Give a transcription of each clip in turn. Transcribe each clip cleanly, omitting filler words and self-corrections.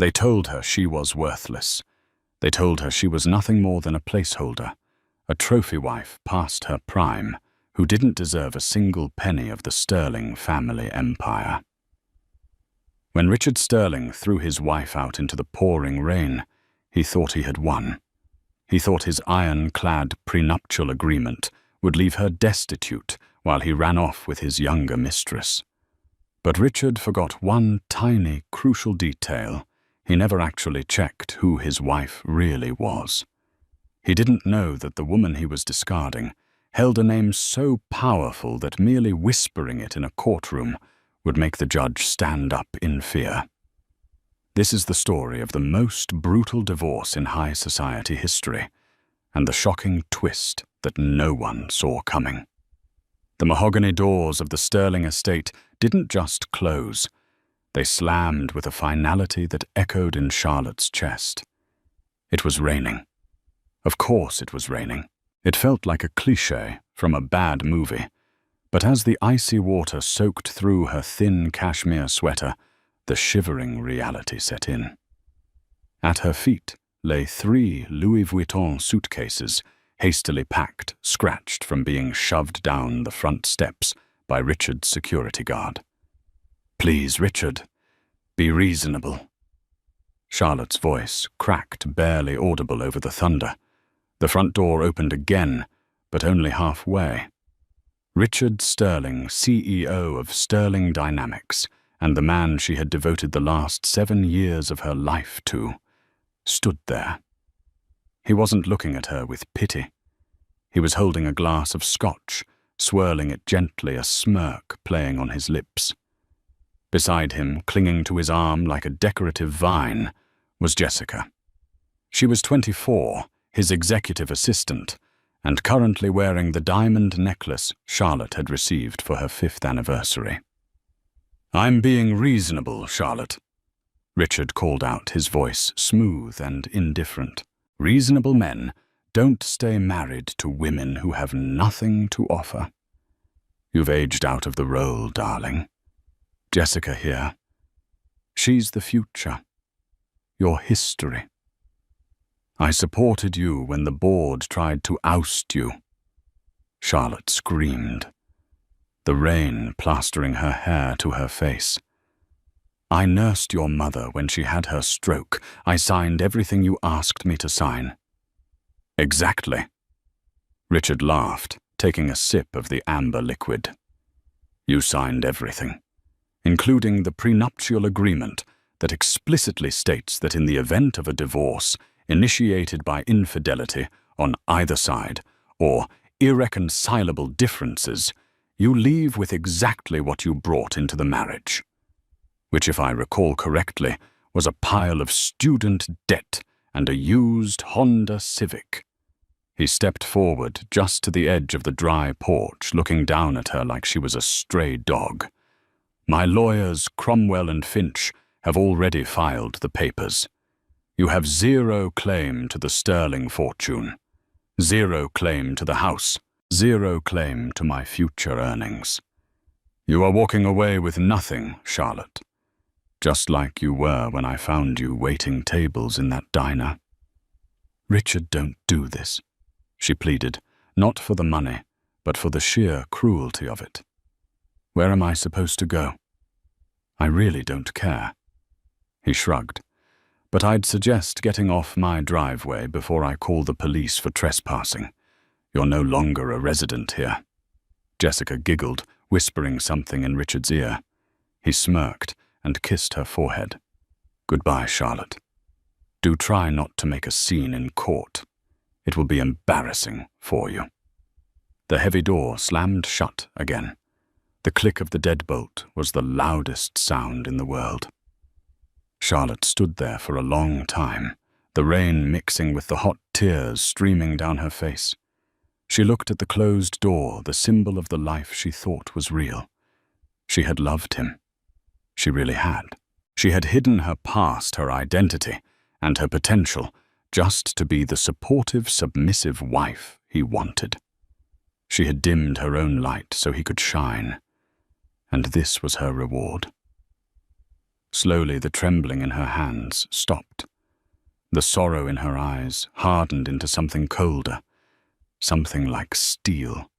They told her she was worthless. They told her she was nothing more than a placeholder, a trophy wife past her prime, who didn't deserve a single penny of the Sterling family empire. When Richard Sterling threw his wife out into the pouring rain, he thought he had won. He thought his iron-clad prenuptial agreement would leave her destitute while he ran off with his younger mistress. But Richard forgot one tiny, crucial detail. He never actually checked who his wife really was. He didn't know that the woman he was discarding held a name so powerful that merely whispering it in a courtroom would make the judge stand up in fear. This is the story of the most brutal divorce in high society history, and the shocking twist that no one saw coming. The mahogany doors of the Sterling estate didn't just close. They slammed with a finality that echoed in Charlotte's chest. It was raining. Of course it was raining. It felt like a cliché from a bad movie, but as the icy water soaked through her thin cashmere sweater, the shivering reality set in. At her feet lay 3 Louis Vuitton suitcases, hastily packed, scratched from being shoved down the front steps by Richard's security guard. "Please, Richard, be reasonable." Charlotte's voice cracked, barely audible over the thunder. The front door opened again, but only halfway. Richard Sterling, CEO of Sterling Dynamics, and the man she had devoted the last 7 years of her life to, stood there. He wasn't looking at her with pity. He was holding a glass of scotch, swirling it gently, a smirk playing on his lips. Beside him, clinging to his arm like a decorative vine, was Jessica. She was 24, his executive assistant, and currently wearing the diamond necklace Charlotte had received for her 5th anniversary. "I'm being reasonable, Charlotte," Richard called out, his voice smooth and indifferent. "Reasonable men don't stay married to women who have nothing to offer. You've aged out of the role, darling. Jessica here. She's the future. Your history. I supported you when the board tried to oust you." Charlotte screamed, the rain plastering her hair to her face. "I nursed your mother when she had her stroke. I signed everything you asked me to sign." "Exactly." Richard laughed, taking a sip of the amber liquid. "You signed everything, including the prenuptial agreement that explicitly states that in the event of a divorce initiated by infidelity on either side or irreconcilable differences, you leave with exactly what you brought into the marriage, which, if I recall correctly, was a pile of student debt and a used Honda Civic." He stepped forward just to the edge of the dry porch, looking down at her like she was a stray dog. "My lawyers, Cromwell and Finch, have already filed the papers. You have 0 claim to the Sterling fortune, 0 claim to the house, 0 claim to my future earnings. You are walking away with nothing, Charlotte, just like you were when I found you waiting tables in that diner." "Richard, don't do this," she pleaded, not for the money, but for the sheer cruelty of it. "Where am I supposed to go?" "I really don't care." He shrugged. "But I'd suggest getting off my driveway before I call the police for trespassing. You're no longer a resident here." Jessica giggled, whispering something in Richard's ear. He smirked and kissed her forehead. "Goodbye, Charlotte. Do try not to make a scene in court. It will be embarrassing for you." The heavy door slammed shut again. The click of the deadbolt was the loudest sound in the world. Charlotte stood there for a long time, the rain mixing with the hot tears streaming down her face. She looked at the closed door, the symbol of the life she thought was real. She had loved him. She really had. She had hidden her past, her identity, and her potential, just to be the supportive, submissive wife he wanted. She had dimmed her own light so he could shine, and this was her reward. Slowly, the trembling in her hands stopped. The sorrow in her eyes hardened into something colder, something like steel.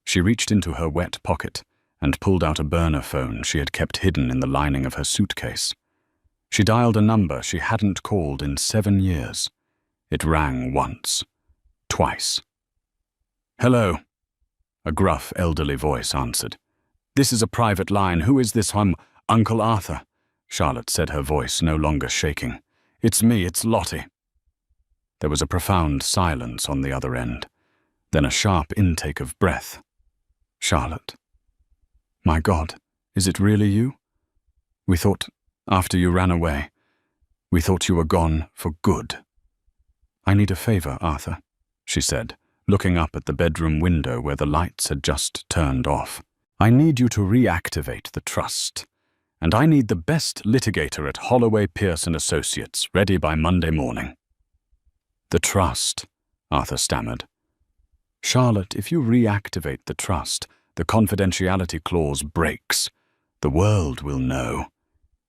She reached into her wet pocket and pulled out a burner phone she had kept hidden in the lining of her suitcase. She dialed a number she hadn't called in 7 years. It rang once, twice. "Hello," a gruff, elderly voice answered. "This is a private line. Who is this, Uncle Arthur?" Charlotte said, her voice no longer shaking. "It's me, it's Lottie." There was a profound silence on the other end, then a sharp intake of breath. "Charlotte. My God, is it really you? We thought, after you ran away, we thought you were gone for good." "I need a favor, Arthur," she said, looking up at the bedroom window where the lights had just turned off. "I need you to reactivate the trust, and I need the best litigator at Holloway, Pierce & Associates ready by Monday morning." "The trust," Arthur stammered. "Charlotte, if you reactivate the trust, the confidentiality clause breaks. The world will know.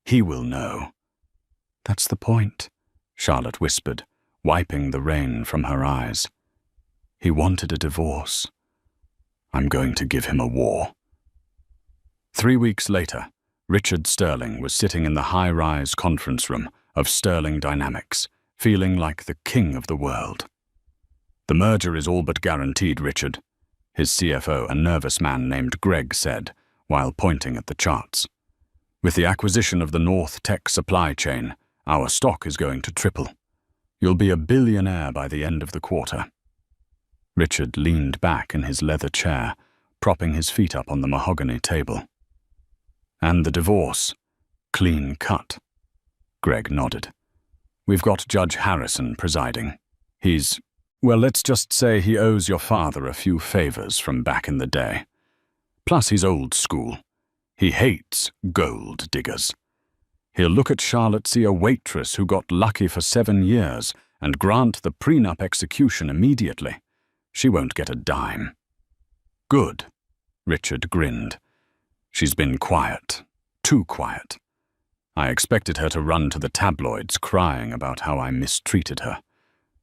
He will know." "That's the point," Charlotte whispered, wiping the rain from her eyes. "He wanted a divorce. I'm going to give him a war." 3 weeks later, Richard Sterling was sitting in the high-rise conference room of Sterling Dynamics, feeling like the king of the world. "The merger is all but guaranteed, Richard," his CFO, a nervous man named Greg, said, while pointing at the charts. "With the acquisition of the North Tech supply chain, our stock is going to triple. You'll be a billionaire by the end of the quarter." Richard leaned back in his leather chair, propping his feet up on the mahogany table. "And the divorce? Clean cut?" Greg nodded. "We've got Judge Harrison presiding. Well, let's just say he owes your father a few favors from back in the day. Plus, he's old school. He hates gold diggers. He'll look at Charlotte, see a waitress who got lucky for 7 years, and grant the prenup execution immediately. She won't get a dime." "Good," Richard grinned. "She's been quiet. Too quiet. I expected her to run to the tabloids crying about how I mistreated her,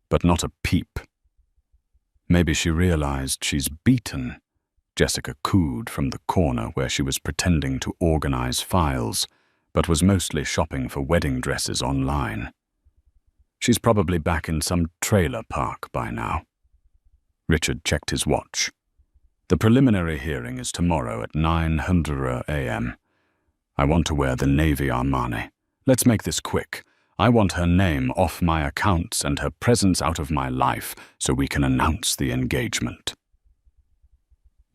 but not a peep." "Maybe she realized she's beaten," Jessica cooed from the corner where she was pretending to organize files, but was mostly shopping for wedding dresses online. "She's probably back in some trailer park by now." Richard checked his watch. "The preliminary hearing is tomorrow at 9:00 a.m. I want to wear the Navy Armani. Let's make this quick. I want her name off my accounts and her presence out of my life so we can announce the engagement."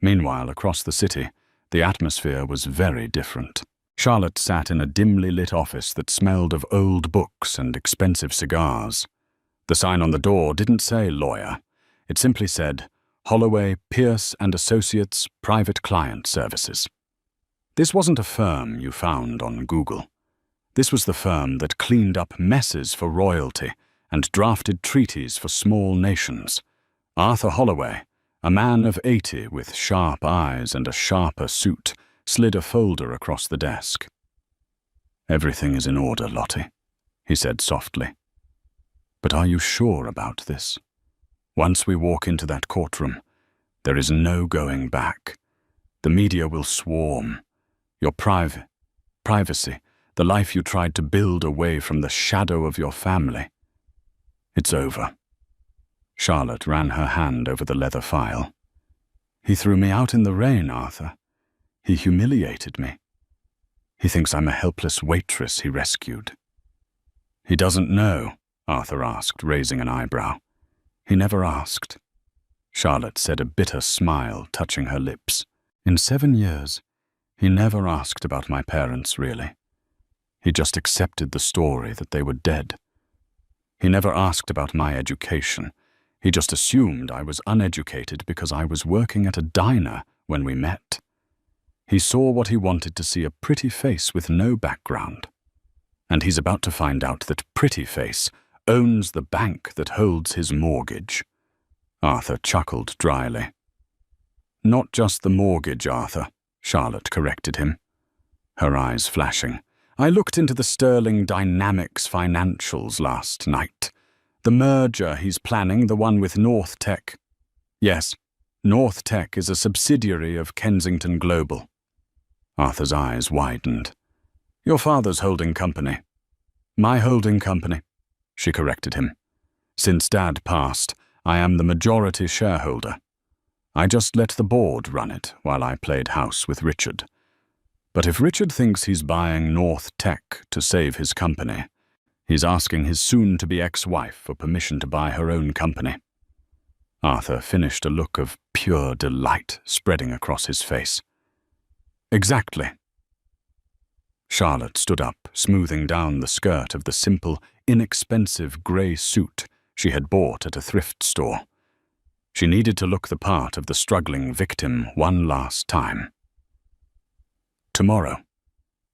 Meanwhile, across the city, the atmosphere was very different. Charlotte sat in a dimly lit office that smelled of old books and expensive cigars. The sign on the door didn't say lawyer. It simply said, "Holloway, Pierce & Associates, Private Client Services." This wasn't a firm you found on Google. This was the firm that cleaned up messes for royalty and drafted treaties for small nations. Arthur Holloway, a man of 80 with sharp eyes and a sharper suit, slid a folder across the desk. "Everything is in order, Lottie," he said softly. "But are you sure about this? Once we walk into that courtroom, there is no going back. The media will swarm. Your privacy, the life you tried to build away from the shadow of your family. It's over." Charlotte ran her hand over the leather file. "He threw me out in the rain, Arthur. He humiliated me. He thinks I'm a helpless waitress he rescued." "He doesn't know?" Arthur asked, raising an eyebrow. "He never asked." Charlotte said, a bitter smile touching her lips. "In 7 years, he never asked about my parents, really. He just accepted the story that they were dead. He never asked about my education. He just assumed I was uneducated because I was working at a diner when we met. He saw what he wanted to see, a pretty face with no background. And he's about to find out that pretty face owns the bank that holds his mortgage." Arthur chuckled dryly. "Not just the mortgage, Arthur," Charlotte corrected him, her eyes flashing. I looked into the Sterling Dynamics financials last night. The merger he's planning, the one with North Tech. Yes, North Tech is a subsidiary of Kensington Global. Arthur's eyes widened. Your father's holding company. My holding company, she corrected him. Since Dad passed, I am the majority shareholder. I just let the board run it while I played house with Richard. But if Richard thinks he's buying North Tech to save his company, he's asking his soon-to-be ex-wife for permission to buy her own company. Arthur finished, a look of pure delight spreading across his face. Exactly. Charlotte stood up, smoothing down the skirt of the simple, inexpensive grey suit she had bought at a thrift store. She needed to look the part of the struggling victim one last time. Tomorrow,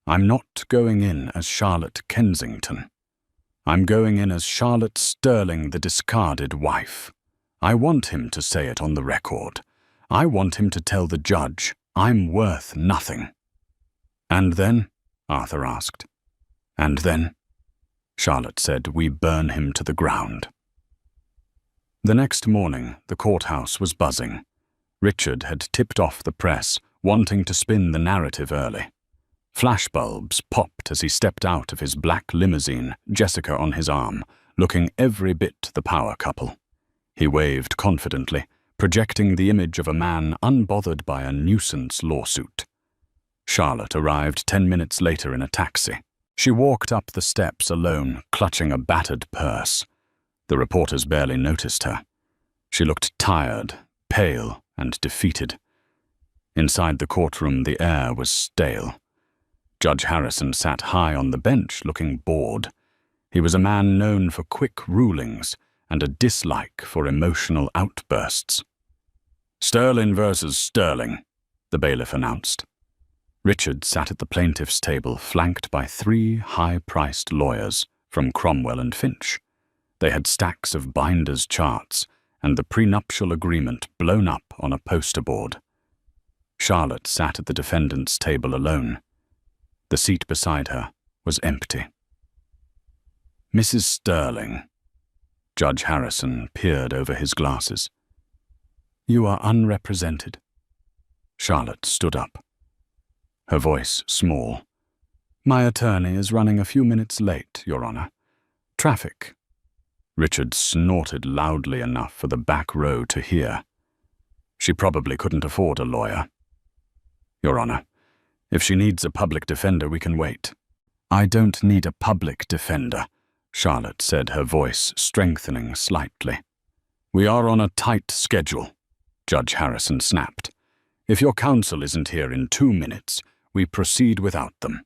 I'm not going in as Charlotte Kensington. I'm going in as Charlotte Sterling, the discarded wife. I want him to say it on the record. I want him to tell the judge I'm worth nothing. And then? Arthur asked. And then? Charlotte said, we burn him to the ground. The next morning, the courthouse was buzzing. Richard had tipped off the press, wanting to spin the narrative early. Flashbulbs popped as he stepped out of his black limousine, Jessica on his arm, looking every bit the power couple. He waved confidently, projecting the image of a man unbothered by a nuisance lawsuit. Charlotte arrived 10 minutes later in a taxi. She walked up the steps alone, clutching a battered purse. The reporters barely noticed her. She looked tired, pale, and defeated. Inside the courtroom, the air was stale. Judge Harrison sat high on the bench, looking bored. He was a man known for quick rulings and a dislike for emotional outbursts. Sterling versus Sterling, the bailiff announced. Richard sat at the plaintiff's table, flanked by 3 high-priced lawyers from Cromwell and Finch. They had stacks of binders' charts and the prenuptial agreement blown up on a poster board. Charlotte sat at the defendant's table alone. The seat beside her was empty. Mrs. Sterling. Judge Harrison peered over his glasses. You are unrepresented. Charlotte stood up. Her voice small. My attorney is running a few minutes late, Your Honor. Traffic. Richard snorted loudly enough for the back row to hear. She probably couldn't afford a lawyer. Your Honor, if she needs a public defender, we can wait. I don't need a public defender, Charlotte said, her voice strengthening slightly. We are on a tight schedule, Judge Harrison snapped. If your counsel isn't here in 2 minutes, we proceed without them.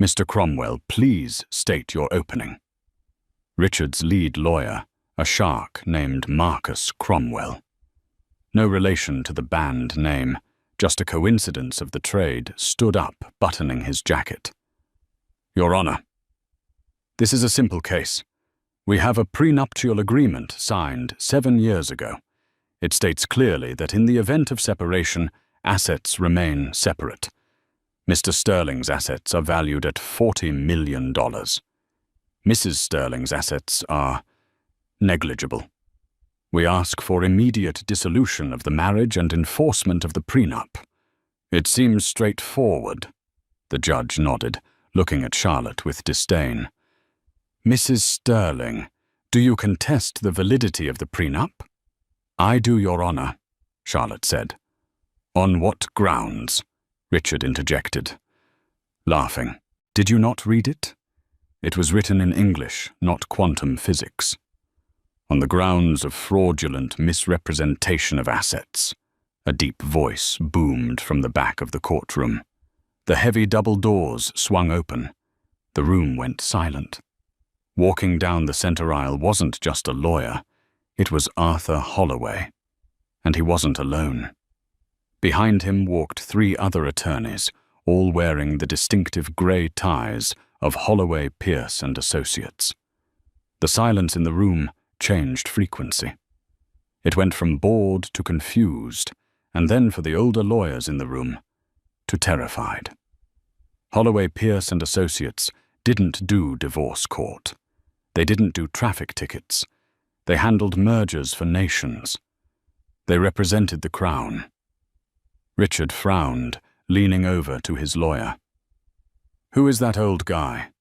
Mr. Cromwell, please state your opening. Richard's lead lawyer, a shark named Marcus Cromwell. No relation to the band name, just a coincidence of the trade, stood up, buttoning his jacket. Your Honor, this is a simple case. We have a prenuptial agreement signed 7 years ago. It states clearly that in the event of separation, assets remain separate. Mr. Sterling's assets are valued at $40 million. Mrs. Sterling's assets are negligible. We ask for immediate dissolution of the marriage and enforcement of the prenup. It seems straightforward. The judge nodded, looking at Charlotte with disdain. Mrs. Sterling, do you contest the validity of the prenup? I do, Your Honor, Charlotte said. On what grounds? Richard interjected, laughing. Did you not read it? It was written in English, not quantum physics. On the grounds of fraudulent misrepresentation of assets. A deep voice boomed from the back of the courtroom. The heavy double doors swung open. The room went silent. Walking down the center aisle wasn't just a lawyer. It was Arthur Holloway. And he wasn't alone. Behind him walked 3 other attorneys, all wearing the distinctive grey ties of Holloway, Pierce and Associates. The silence in the room changed frequency. It went from bored to confused, and then for the older lawyers in the room, to terrified. Holloway, Pierce and Associates didn't do divorce court. They didn't do traffic tickets. They handled mergers for nations. They represented the Crown. Richard frowned, leaning over to his lawyer. "Who is that old guy?"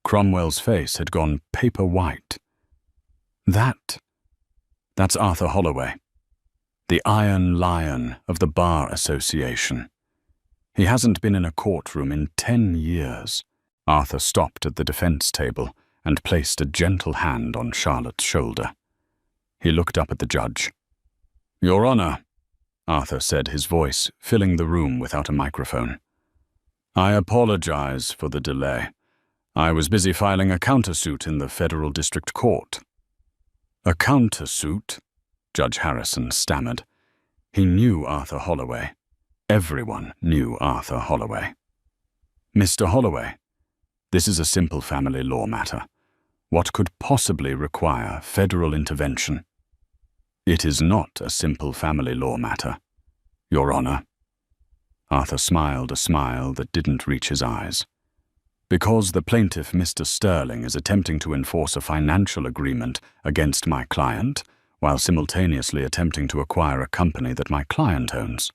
Cromwell's face had gone paper white. That's Arthur Holloway, the Iron Lion of the Bar Association. He hasn't been in a courtroom in 10 years. Arthur stopped at the defense table and placed a gentle hand on Charlotte's shoulder. He looked up at the judge. "Your Honor," Arthur said, his voice filling the room without a microphone. "I apologize for the delay. I was busy filing a countersuit in the Federal District Court." "A countersuit?" Judge Harrison stammered. He knew Arthur Holloway. Everyone knew Arthur Holloway. "Mr. Holloway, this is a simple family law matter. What could possibly require federal intervention?" "It is not a simple family law matter, Your Honor." Arthur smiled a smile that didn't reach his eyes. "Because the plaintiff, Mr. Sterling, is attempting to enforce a financial agreement against my client, while simultaneously attempting to acquire a company that my client owns."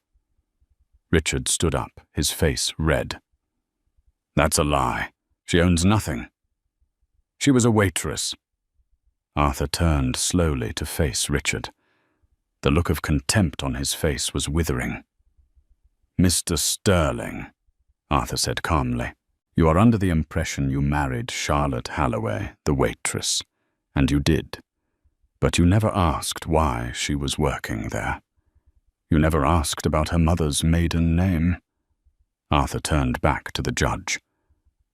Richard stood up, his face red. "That's a lie. She owns nothing. She was a waitress." Arthur turned slowly to face Richard. The look of contempt on his face was withering. "Mr. Sterling," Arthur said calmly, "you are under the impression you married Charlotte Holloway, the waitress, and you did. But you never asked why she was working there. You never asked about her mother's maiden name." Arthur turned back to the judge.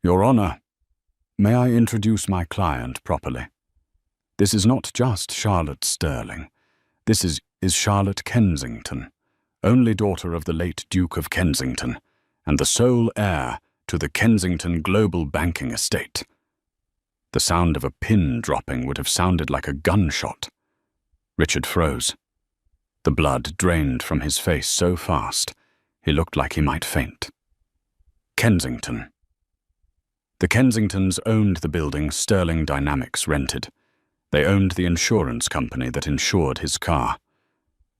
"Your Honor, may I introduce my client properly? This is not just Charlotte Sterling. This is Charlotte Kensington, only daughter of the late Duke of Kensington, and the sole heir to the Kensington Global Banking estate." The sound of a pin dropping would have sounded like a gunshot. Richard froze. The blood drained from his face so fast, he looked like he might faint. Kensington. The Kensingtons owned the building Sterling Dynamics rented. They owned the insurance company that insured his car.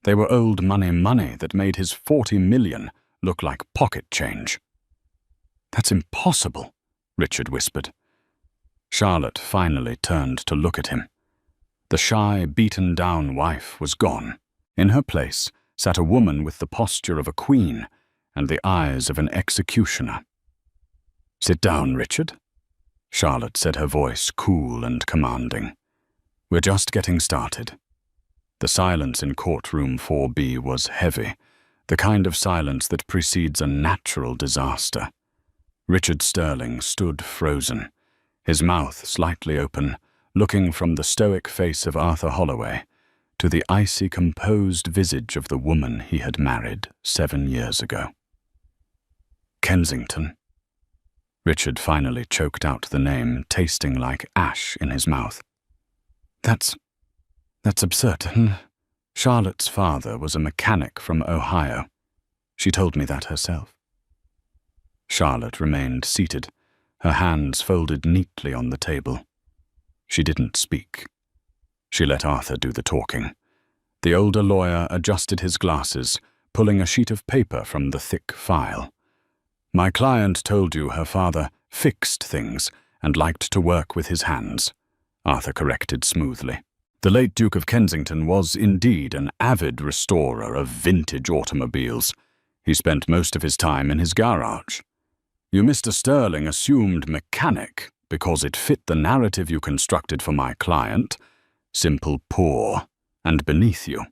They were old money that made his $40 million look like pocket change. "That's impossible," Richard whispered. Charlotte finally turned to look at him. The shy, beaten-down wife was gone. In her place sat a woman with the posture of a queen and the eyes of an executioner. "Sit down, Richard," Charlotte said, her voice cool and commanding. "We're just getting started." The silence in courtroom 4B was heavy, the kind of silence that precedes a natural disaster. Richard Sterling stood frozen, his mouth slightly open, looking from the stoic face of Arthur Holloway to the icy, composed visage of the woman he had married 7 years ago. "Kensington." Richard finally choked out the name, tasting like ash in his mouth. That's absurd. Charlotte's father was a mechanic from Ohio. She told me that herself." Charlotte remained seated, her hands folded neatly on the table. She didn't speak. She let Arthur do the talking. The older lawyer adjusted his glasses, pulling a sheet of paper from the thick file. "My client told you her father fixed things and liked to work with his hands," Arthur corrected smoothly. "The late Duke of Kensington was indeed an avid restorer of vintage automobiles. He spent most of his time in his garage. You, Mr. Sterling, assumed mechanic because it fit the narrative you constructed for my client, simple, poor, and beneath you."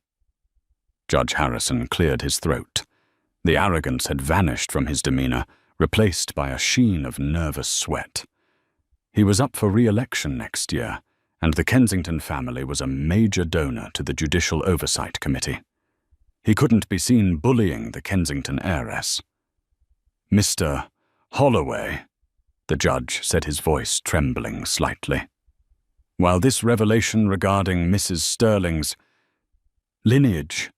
Judge Harrison cleared his throat. The arrogance had vanished from his demeanor, replaced by a sheen of nervous sweat. He was up for re-election next year, and the Kensington family was a major donor to the Judicial Oversight Committee. He couldn't be seen bullying the Kensington heiress. "Mr. Holloway," the judge said, his voice trembling slightly. "While this revelation regarding Mrs. Sterling's lineage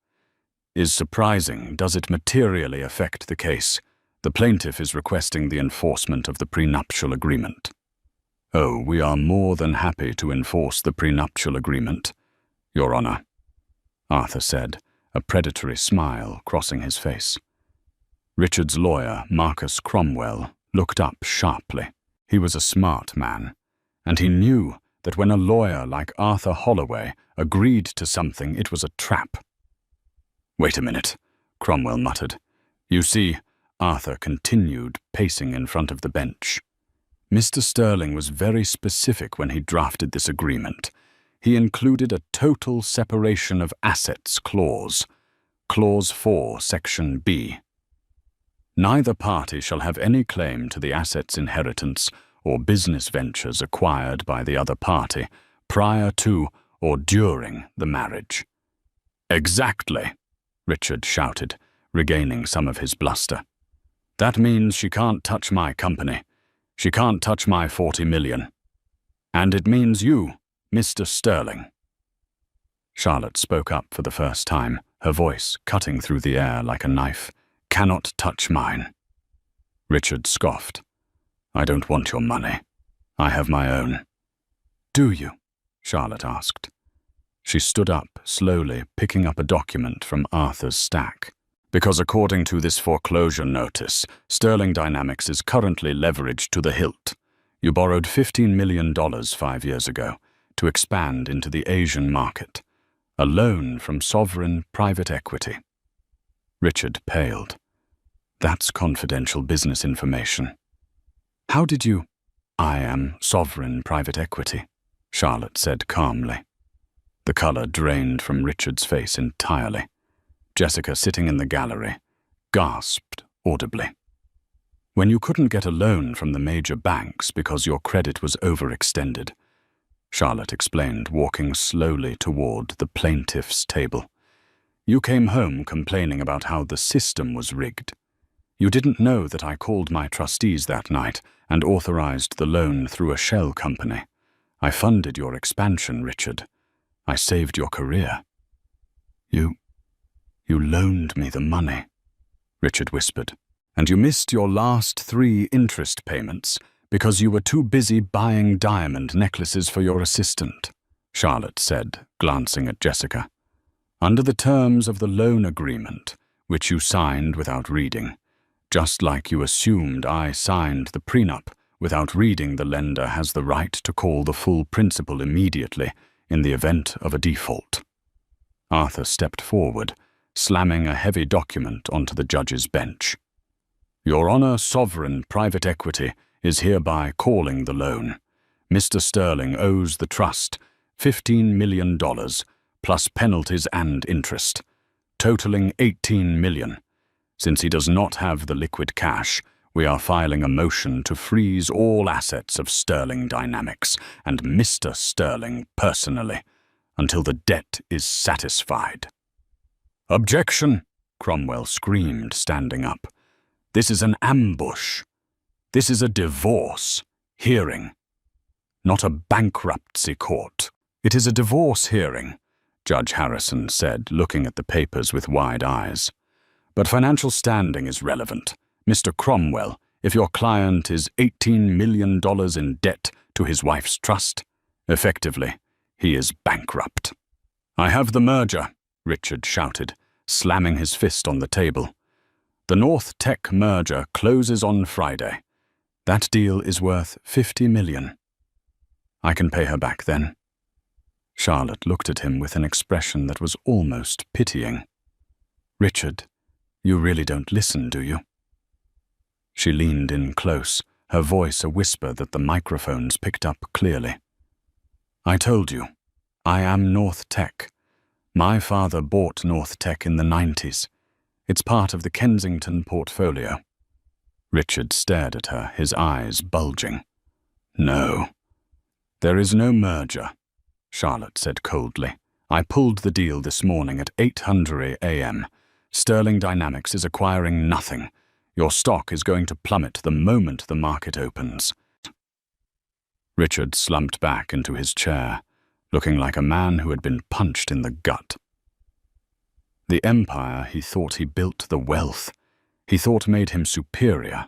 is surprising, does it materially affect the case The plaintiff is requesting the enforcement of the prenuptial agreement. Oh, we are more than happy to enforce the prenuptial agreement, Your Honor, Arthur said, a predatory smile crossing his face. Richard's lawyer, Marcus Cromwell, looked up sharply. He was a smart man, and he knew that when a lawyer like Arthur Holloway agreed to something, it was a trap. "Wait a minute," Cromwell muttered. "You see," Arthur continued, pacing in front of the bench. "Mr. Sterling was very specific when he drafted this agreement. He included a total separation of assets clause, Clause 4, Section B. Neither party shall have any claim to the assets, inheritance, or business ventures acquired by the other party prior to or during the marriage." "Exactly," Richard shouted, regaining some of his bluster. "That means she can't touch my company. She can't touch my 40 million. And it means you, Mr. Sterling." Charlotte spoke up for the first time, her voice cutting through the air like a knife. "Cannot touch mine." Richard scoffed. "I don't want your money. I have my own." "Do you?" Charlotte asked. She stood up, slowly picking up a document from Arthur's stack. "Because according to this foreclosure notice, Sterling Dynamics is currently leveraged to the hilt. You borrowed $15 million 5 years ago to expand into the Asian market. A loan from sovereign private equity." Richard paled. "That's confidential business information." "How did you—" "I am sovereign private equity," Charlotte said calmly. The color drained from Richard's face entirely. Jessica, sitting in the gallery, gasped audibly. "When you couldn't get a loan from the major banks because your credit was overextended," Charlotte explained, walking slowly toward the plaintiff's table, "you came home complaining about how the system was rigged. You didn't know that I called my trustees that night and authorized the loan through a shell company. I funded your expansion, Richard. I saved your career." You loaned me the money," Richard whispered. "And you missed your last 3 interest payments because you were too busy buying diamond necklaces for your assistant," Charlotte said, glancing at Jessica. "Under the terms of the loan agreement, which you signed without reading, just like you assumed I signed the prenup without reading, the lender has the right to call the full principal immediately in the event of a default." Arthur stepped forward, slamming a heavy document onto the judge's bench. "Your Honor, sovereign private equity is hereby calling the loan. Mr. Sterling owes the trust $15 million plus penalties and interest, totaling $18 million. Since he does not have the liquid cash, we are filing a motion to freeze all assets of Sterling Dynamics and Mr. Sterling personally until the debt is satisfied." "Objection!" Cromwell screamed, standing up. "This is an ambush. This is a divorce hearing, not a bankruptcy court." "It is a divorce hearing," Judge Harrison said, looking at the papers with wide eyes. "But financial standing is relevant. Mr. Cromwell, if your client is $18 million in debt to his wife's trust, effectively, he is bankrupt." "I have the merger," Richard shouted, slamming his fist on the table. "The North Tech merger closes on Friday. That deal is worth $50 million. I can pay her back then." Charlotte looked at him with an expression that was almost pitying. "Richard, you really don't listen, do you?" She leaned in close, her voice a whisper that the microphones picked up clearly. "I told you, I am North Tech. My father bought North Tech in the 90s. It's part of the Kensington portfolio." Richard stared at her, his eyes bulging. "No. There is no merger," Charlotte said coldly. "I pulled the deal this morning at 8:00 a.m. Sterling Dynamics is acquiring nothing. Your stock is going to plummet the moment the market opens." Richard slumped back into his chair, looking like a man who had been punched in the gut. The empire he thought he built, the wealth, he thought made him superior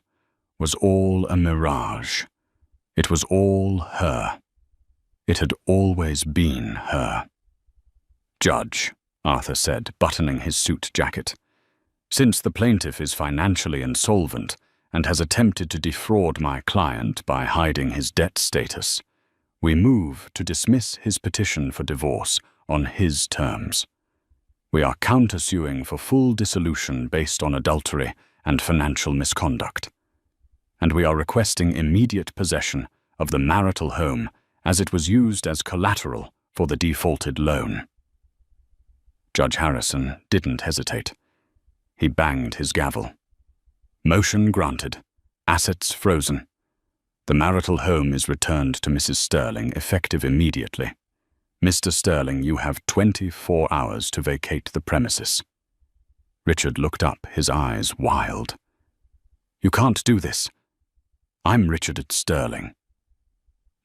was all a mirage. It was all her. It had always been her. "Judge," Arthur said, buttoning his suit jacket, "since the plaintiff is financially insolvent and has attempted to defraud my client by hiding his debt status, we move to dismiss his petition for divorce on his terms. We are countersuing for full dissolution based on adultery and financial misconduct. And we are requesting immediate possession of the marital home as it was used as collateral for the defaulted loan." Judge Harrison didn't hesitate. He banged his gavel. "Motion granted. Assets frozen. The marital home is returned to Mrs. Sterling, effective immediately. Mr. Sterling, you have 24 hours to vacate the premises." Richard looked up, his eyes wild. "You can't do this. I'm Richard Sterling."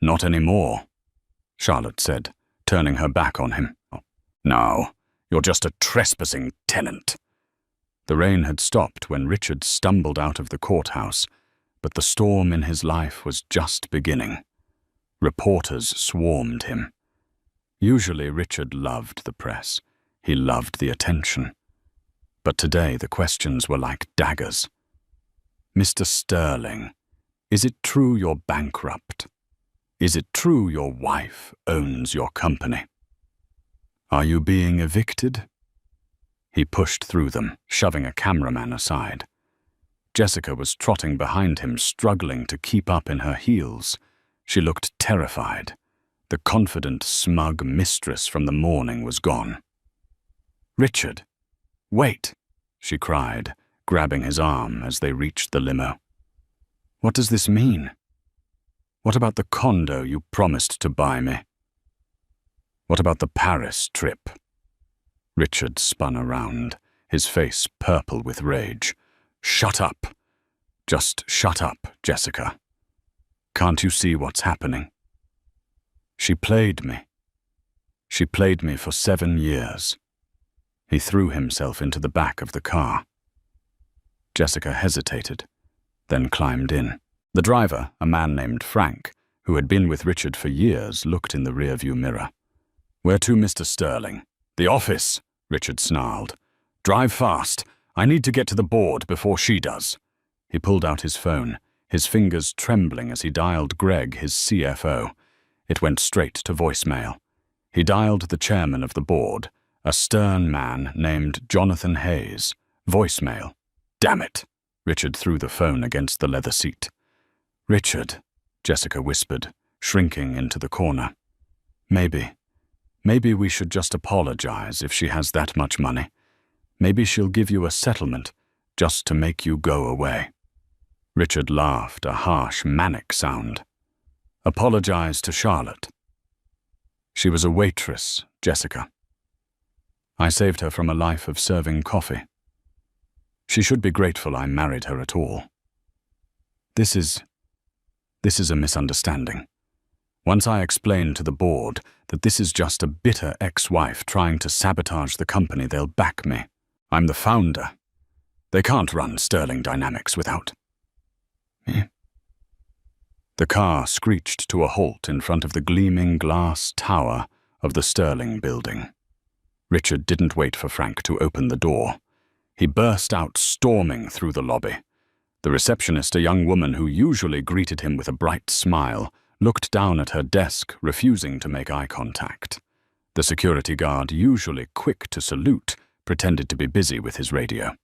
"Not anymore," Charlotte said, turning her back on him. "No, you're just a trespassing tenant." The rain had stopped when Richard stumbled out of the courthouse, but the storm in his life was just beginning. Reporters swarmed him. Usually Richard loved the press. He loved the attention. But today the questions were like daggers. "Mr. Sterling, is it true you're bankrupt? Is it true your wife owns your company? Are you being evicted?" He pushed through them, shoving a cameraman aside. Jessica was trotting behind him, struggling to keep up in her heels. She looked terrified. The confident, smug mistress from the morning was gone. "Richard, wait," she cried, grabbing his arm as they reached the limo. "What does this mean? What about the condo you promised to buy me? What about the Paris trip?" Richard spun around, his face purple with rage. "Shut up. Just shut up, Jessica. Can't you see what's happening? She played me. She played me for 7 years." He threw himself into the back of the car. Jessica hesitated, then climbed in. The driver, a man named Frank, who had been with Richard for years, looked in the rearview mirror. "Where to, Mr. Sterling?" "The office," Richard snarled. "Drive fast. I need to get to the board before she does." He pulled out his phone, his fingers trembling as he dialed Greg, his CFO. It went straight to voicemail. He dialed the chairman of the board, a stern man named Jonathan Hayes. Voicemail. "Damn it!" Richard threw the phone against the leather seat. "Richard," Jessica whispered, shrinking into the corner. Maybe we should just apologize if she has that much money. Maybe she'll give you a settlement just to make you go away." Richard laughed, a harsh, manic sound. "Apologize to Charlotte." "She was a waitress, Jessica. I saved her from a life of serving coffee. She should be grateful I married her at all. This is a misunderstanding. Once I explain to the board that this is just a bitter ex-wife trying to sabotage the company, they'll back me. I'm the founder. They can't run Sterling Dynamics without me." The car screeched to a halt in front of the gleaming glass tower of the Sterling building. Richard didn't wait for Frank to open the door. He burst out storming through the lobby. The receptionist, a young woman who usually greeted him with a bright smile, looked down at her desk, refusing to make eye contact. The security guard, usually quick to salute, pretended to be busy with his radio.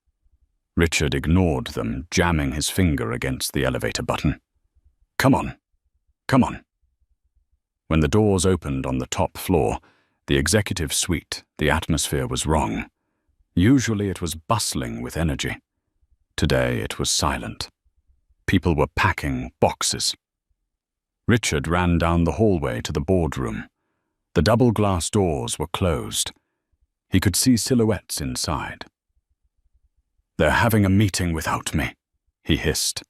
Richard ignored them, jamming his finger against the elevator button. Come on. When the doors opened on the top floor, the executive suite, the atmosphere was wrong. Usually it was bustling with energy. Today it was silent. People were packing boxes. Richard ran down the hallway to the boardroom. The double glass doors were closed. He could see silhouettes inside. "They're having a meeting without me," he hissed.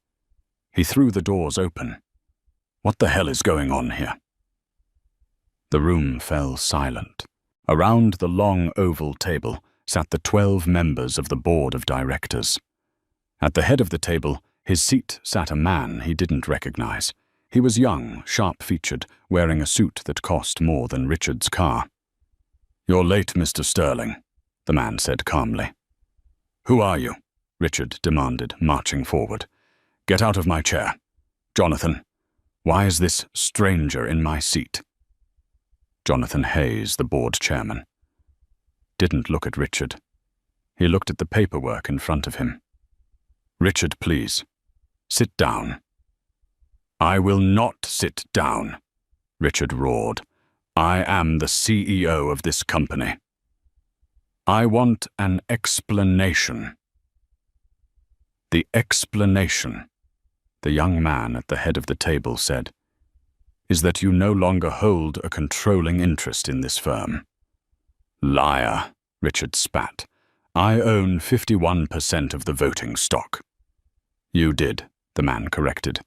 He threw the doors open. "What the hell is going on here?" The room fell silent. Around the long oval table sat the 12 members of the board of directors. At the head of the table, his seat sat a man he didn't recognize. He was young, sharp-featured, wearing a suit that cost more than Richard's car. "You're late, Mr. Sterling," the man said calmly. "Who are you?" Richard demanded, marching forward. "Get out of my chair. Jonathan, why is this stranger in my seat?" Jonathan Hayes, the board chairman, didn't look at Richard. He looked at the paperwork in front of him. "Richard, please, sit down." "I will not sit down," Richard roared. "I am the CEO of this company. I want an explanation." "The explanation," the young man at the head of the table said, "is that you no longer hold a controlling interest in this firm." "Liar," Richard spat. "I own 51% of the voting stock." "You did," the man corrected.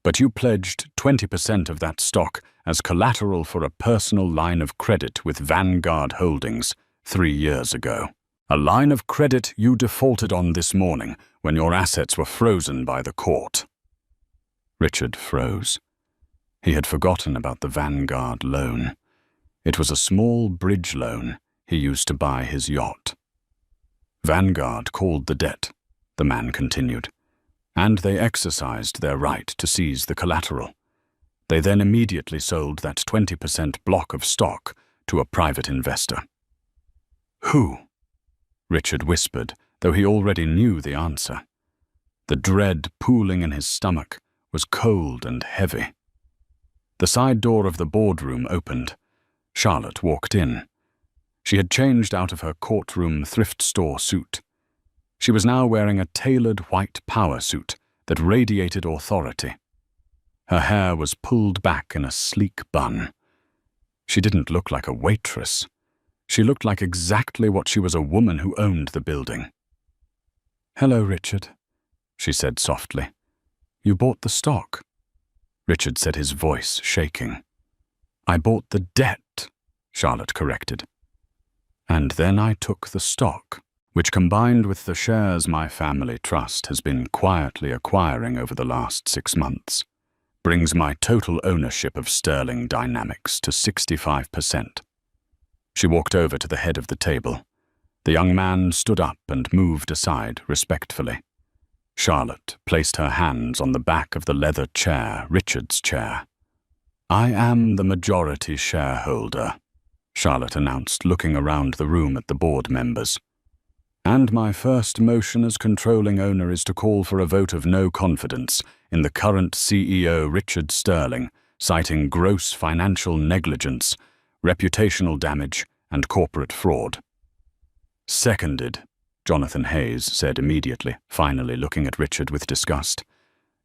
"But you pledged 20% of that stock as collateral for a personal line of credit with Vanguard Holdings 3 years ago. A line of credit you defaulted on this morning when your assets were frozen by the court." Richard froze. He had forgotten about the Vanguard loan. It was a small bridge loan he used to buy his yacht. "Vanguard called the debt," the man continued, "and they exercised their right to seize the collateral. They then immediately sold that 20% block of stock to a private investor." "Who?" Richard whispered, though he already knew the answer. The dread pooling in his stomach was cold and heavy. The side door of the boardroom opened. Charlotte walked in. She had changed out of her courtroom thrift store suit. She was now wearing a tailored white power suit that radiated authority. Her hair was pulled back in a sleek bun. She didn't look like a waitress. She looked like exactly what she was, a woman who owned the building. "Hello, Richard," she said softly. "You bought the stock." Richard said, his voice shaking. "I bought the debt," Charlotte corrected. "And then I took the stock, which combined with the shares my family trust has been quietly acquiring over the last 6 months, brings my total ownership of Sterling Dynamics to 65%. She walked over to the head of the table. The young man stood up and moved aside respectfully. Charlotte placed her hands on the back of the leather chair, Richard's chair. "I am the majority shareholder," Charlotte announced, looking around the room at the board members. "And my first motion as controlling owner is to call for a vote of no confidence in the current CEO, Richard Sterling, citing gross financial negligence, reputational damage, and corporate fraud." "Seconded," Jonathan Hayes said immediately, finally looking at Richard with disgust.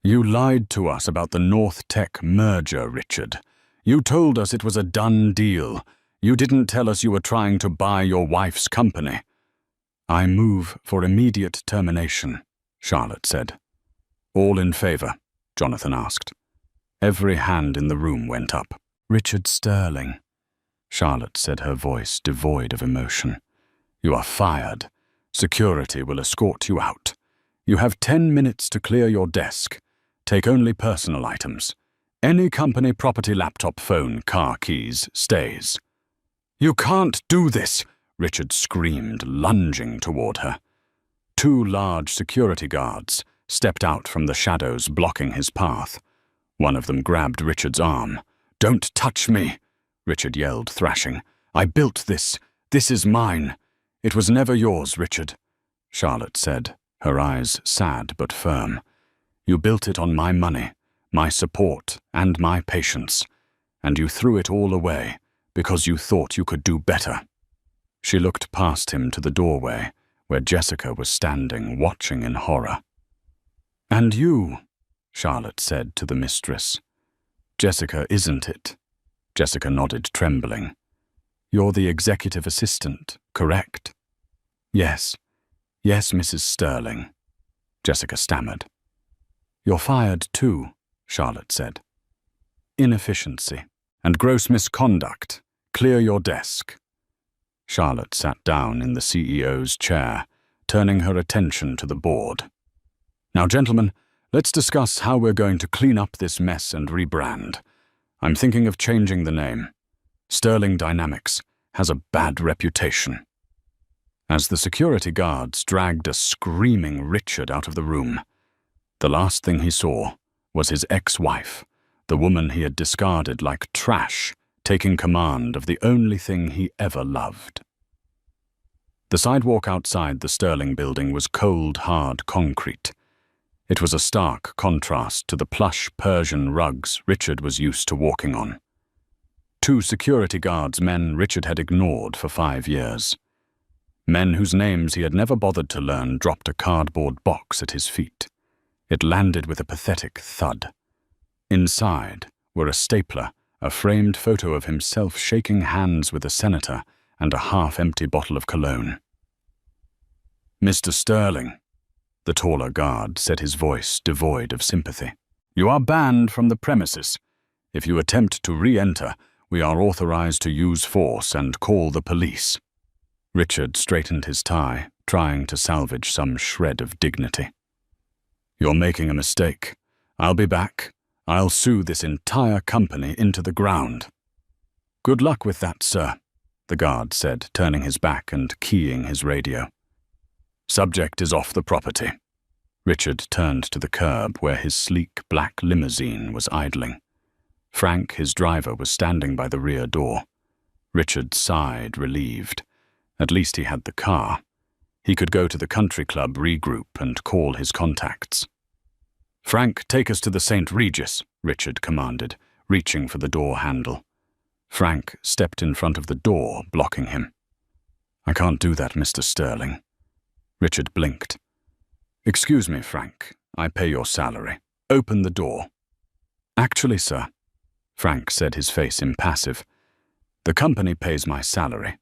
"You lied to us about the North Tech merger, Richard. You told us it was a done deal. You didn't tell us you were trying to buy your wife's company." "I move for immediate termination," Charlotte said. "All in favor?" Jonathan asked. Every hand in the room went up. "Richard Sterling," Charlotte said, her voice devoid of emotion. "You are fired. Security will escort you out. You have 10 minutes to clear your desk. Take only personal items. Any company property, laptop, phone, car keys stays." "You can't do this!" Richard screamed, lunging toward her. 2 large security guards stepped out from the shadows blocking his path. One of them grabbed Richard's arm. "Don't touch me!" Richard yelled, thrashing. "I built this. This is mine." "It was never yours, Richard," Charlotte said, her eyes sad but firm. "You built it on my money, my support, and my patience, and you threw it all away because you thought you could do better." She looked past him to the doorway, where Jessica was standing, watching in horror. "And you," Charlotte said to the mistress. "Jessica, isn't it?" Jessica nodded, trembling. "You're the executive assistant, correct?" Yes, Mrs. Sterling," Jessica stammered. "You're fired too," Charlotte said. "Inefficiency and gross misconduct. Clear your desk." Charlotte sat down in the CEO's chair, turning her attention to the board. Now, gentlemen, let's discuss how we're going to clean up this mess and rebrand. I'm thinking of changing the name. Sterling Dynamics has a bad reputation. As the security guards dragged a screaming Richard out of the room, the last thing he saw was his ex-wife, the woman he had discarded like trash, taking command of the only thing he ever loved. The sidewalk outside the Sterling building was cold, hard concrete. It was a stark contrast to the plush Persian rugs Richard was used to walking on. 2 security guards, men Richard had ignored for 5 years. Men whose names he had never bothered to learn dropped a cardboard box at his feet. It landed with a pathetic thud. Inside were a stapler, a framed photo of himself shaking hands with a senator, and a half-empty bottle of cologne. "Mr. Sterling," the taller guard said, his voice devoid of sympathy, "you are banned from the premises. If you attempt to re-enter, we are authorized to use force and call the police." Richard straightened his tie, trying to salvage some shred of dignity. "You're making a mistake. I'll be back. I'll sue this entire company into the ground." "Good luck with that, sir," the guard said, turning his back and keying his radio. "Subject is off the property." Richard turned to the curb where his sleek black limousine was idling. Frank, his driver, was standing by the rear door. Richard sighed, relieved. At least he had the car. He could go to the country club, regroup, and call his contacts. "Frank, take us to the St. Regis," Richard commanded, reaching for the door handle. Frank stepped in front of the door, blocking him. "I can't do that, Mr. Sterling." Richard blinked. "Excuse me, Frank. I pay your salary. Open the door." "Actually, sir," Frank said, his face impassive, "the company pays my salary,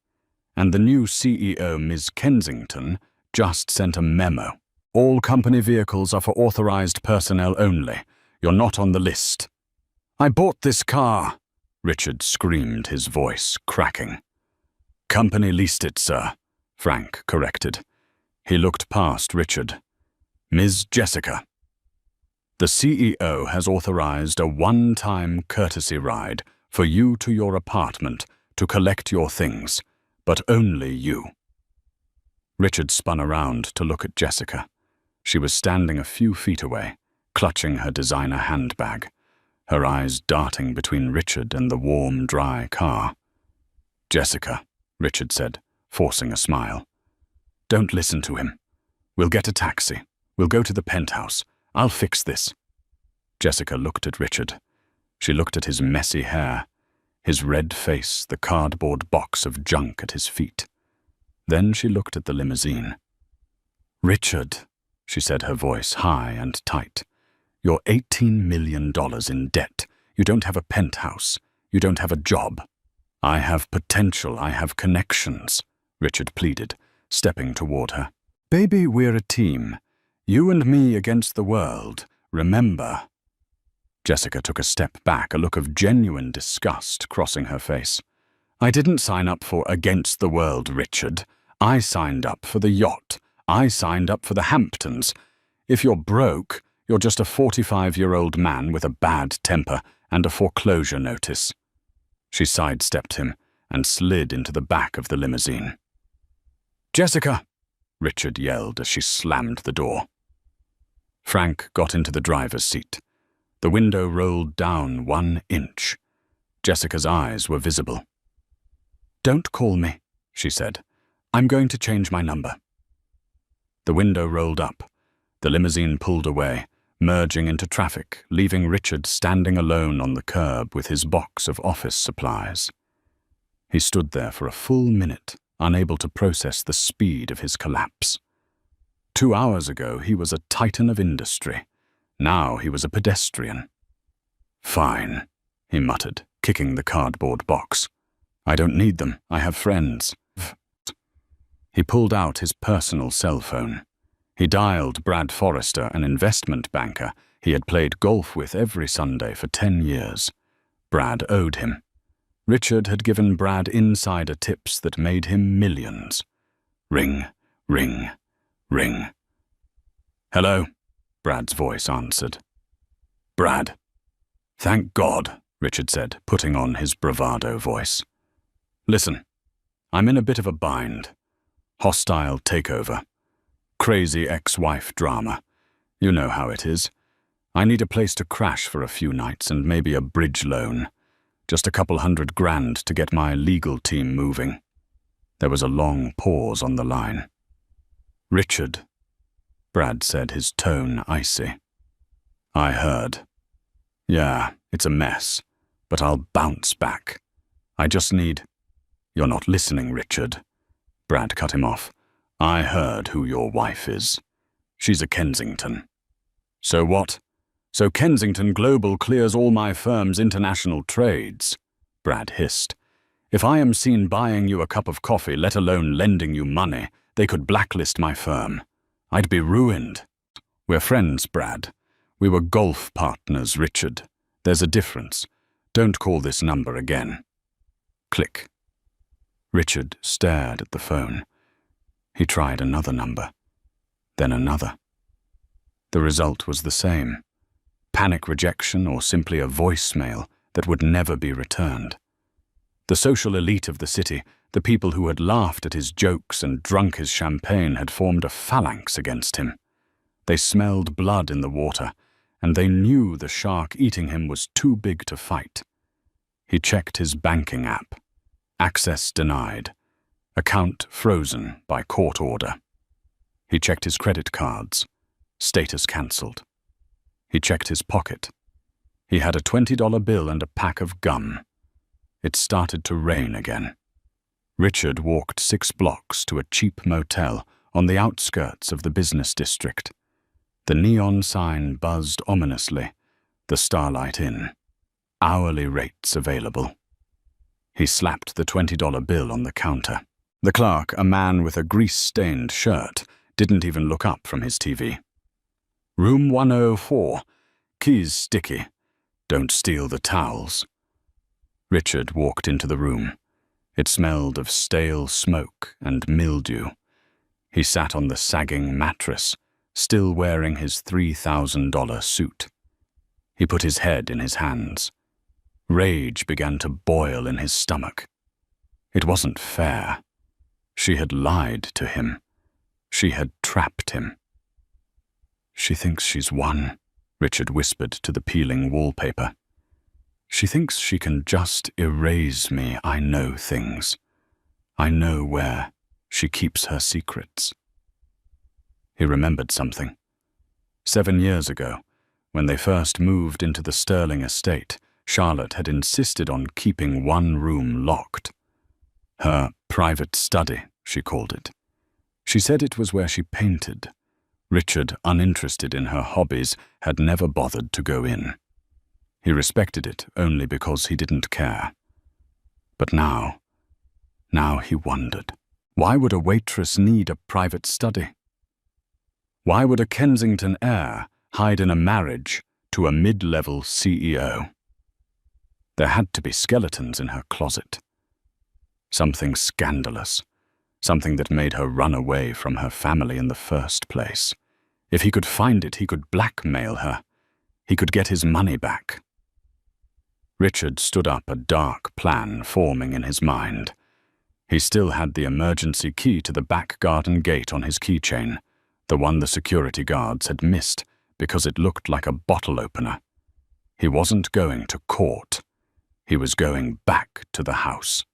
and the new CEO, Ms. Kensington, just sent a memo. All company vehicles are for authorized personnel only. You're not on the list." "I bought this car," Richard screamed, his voice cracking. "Company leased it, sir," Frank corrected. He looked past Richard. "Ms. Jessica, the CEO has authorized a one-time courtesy ride for you to your apartment to collect your things, but only you." Richard spun around to look at Jessica. She was standing a few feet away, clutching her designer handbag, her eyes darting between Richard and the warm, dry car. "Jessica," Richard said, forcing a smile. "Don't listen to him. We'll get a taxi. We'll go to the penthouse. I'll fix this." Jessica looked at Richard. She looked at his messy hair, his red face, the cardboard box of junk at his feet. Then she looked at the limousine. "Richard," she said, her voice high and tight, "you're $18 million in debt. You don't have a penthouse. You don't have a job." "I have potential. I have connections," Richard pleaded, stepping toward her. "Baby, we're a team. You and me against the world. Remember." Jessica took a step back, a look of genuine disgust crossing her face. "I didn't sign up for against the world, Richard. I signed up for the yacht. I signed up for the Hamptons. If you're broke, you're just a 45-year-old man with a bad temper and a foreclosure notice." She sidestepped him and slid into the back of the limousine. "Jessica!" Richard yelled as she slammed the door. Frank got into the driver's seat. The window rolled down 1 inch. Jessica's eyes were visible. "Don't call me," she said. "I'm going to change my number." The window rolled up. The limousine pulled away, merging into traffic, leaving Richard standing alone on the curb with his box of office supplies. He stood there for a full minute, unable to process the speed of his collapse. 2 hours ago, he was a titan of industry. Now he was a pedestrian. "Fine," he muttered, kicking the cardboard box. "I don't need them. I have friends." He pulled out his personal cell phone. He dialed Brad Forrester, an investment banker he had played golf with every Sunday for 10 years. Brad owed him. Richard had given Brad insider tips that made him millions. Ring, ring, ring. "Hello?" Brad's voice answered. Brad. Thank God, Richard said, putting on his bravado voice. Listen, I'm in a bit of a bind. Hostile takeover. Crazy ex-wife drama. You know how it is. I need a place to crash for a few nights and maybe a bridge loan. Just a couple $100,000 to get my legal team moving. There was a long pause on the line. Richard, Brad said, his tone icy. I heard. Yeah, it's a mess, but I'll bounce back. I just need... You're not listening, Richard. Brad cut him off. I heard who your wife is. She's a Kensington. So what? So Kensington Global clears all my firm's international trades, Brad hissed. If I am seen buying you a cup of coffee, let alone lending you money, they could blacklist my firm. I'd be ruined. We're friends, Brad. We were golf partners, Richard. There's a difference. Don't call this number again. Click. Richard stared at the phone. He tried another number, then another. The result was the same. Panic rejection or simply a voicemail that would never be returned. The social elite of the city, the people who had laughed at his jokes and drunk his champagne, had formed a phalanx against him. They smelled blood in the water, and they knew the shark eating him was too big to fight. He checked his banking app. Access denied. Account frozen by court order. He checked his credit cards. Status cancelled. He checked his pocket. He had a $20 bill and a pack of gum. It started to rain again. Richard walked 6 blocks to a cheap motel on the outskirts of the business district. The neon sign buzzed ominously. The Starlight Inn. Hourly rates available. He slapped the $20 bill on the counter. The clerk, a man with a grease-stained shirt, didn't even look up from his TV. Room 104. Keys sticky. Don't steal the towels. Richard walked into the room. It smelled of stale smoke and mildew. He sat on the sagging mattress, still wearing his $3,000 suit. He put his head in his hands. Rage began to boil in his stomach. It wasn't fair. She had lied to him. She had trapped him. She thinks she's won, Richard whispered to the peeling wallpaper. She thinks she can just erase me. I know things. I know where she keeps her secrets. He remembered something. 7 years ago, when they first moved into the Sterling estate, Charlotte had insisted on keeping one room locked. Her private study, she called it. She said it was where she painted. Richard, uninterested in her hobbies, had never bothered to go in. He respected it only because he didn't care. But now he wondered. Why would a waitress need a private study? Why would a Kensington heir hide in a marriage to a mid-level CEO? There had to be skeletons in her closet. Something scandalous. Something that made her run away from her family in the first place. If he could find it, he could blackmail her. He could get his money back. Richard stood up, a dark plan forming in his mind. He still had the emergency key to the back garden gate on his keychain, the one the security guards had missed because it looked like a bottle opener. He wasn't going to court. He was going back to the house.